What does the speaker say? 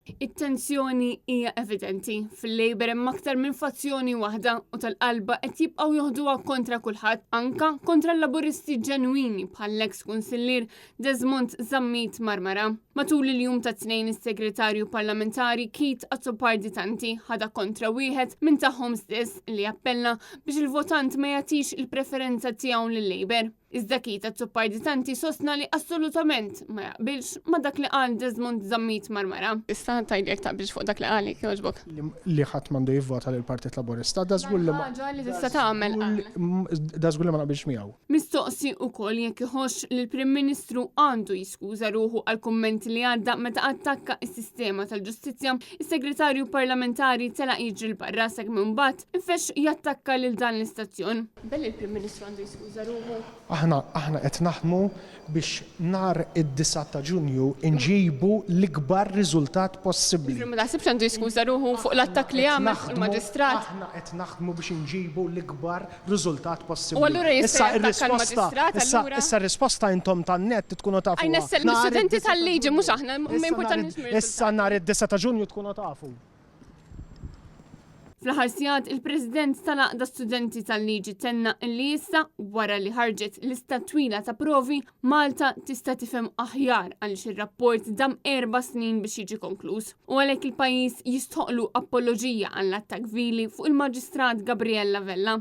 It-tensjoni hija evidenti. Fil-Labor hemm aktar minn fazzjoni waħda u tal-qalba qed jibqgħu joħduha kontra kulħadd, anka kontra l-laburisti ġenwini bħall-eks kunsillier Desmond Zammit Marmara. Matul il-jum ta' tnejn is-Segretarju Parlamentari Keith Azzopardi-Tanti ħada kontra wieħed minn tagħhom stess li appella biex il-votant ma jagħtix il-preferenza tiegħu lil-Labor. Iżda Keith Azzopardi-Tanti sostna li assolutament ma jaqbilx ma dak li qal Desmond Zammit Marmara. Issa tgħidlek taqbilx fuq dak li qalik jogħġbok. Li ħadd m'għandu jivvota lill-Partit Laburista, da żgur li ħaġa li tista' tagħmel da żgur li ma naqbilx miegħu. Mistoqsi wkoll jekk iħoss li l-Prim Ministru għandu jiskuża ruħu għal kummenti li għadda meta attakka s-sistema tal-ġustizzja, is-Segretarju Parlamentari tela jiġri l-barra sakemm imbagħad infex jattakka lil dan l-istazzjon. Belli l-Prim Ministru għandu jiskuża ruħu. Aħna qed naħdmu biex nhar id-9 ta' Ġunju nġibu l-ikbar riżultat possibbli. Ma taħsibx għandu jiskuża ruħu fuq l-attakk li għamel il-Maġistrat. Aħna qed naħdmu biex nġibu l-ikbar riżultat possibbli. U allura jista' jattakka l-Maġistrat allura. Issa r-risposta intom tan-net tkunu tafu. Għajna s-studenti tal-liġi mhux aħna importanti. Issa nhar id-9 ta' Ġunju tkunu tafu. Fl-aħħar sigħat il-President tal-Aqda Studenti tal-Liġi tenna li issa wara li ħarġet lista twila ta' provi Malta tista' tifhem aħjar għaliex ir-rapport dam 4 snin biex jiġi konkluż. U għalhekk il-pajjiż jistħoqlu apoloġija għall-attakk vili fuq il-Maġistrat Gabriella Vella.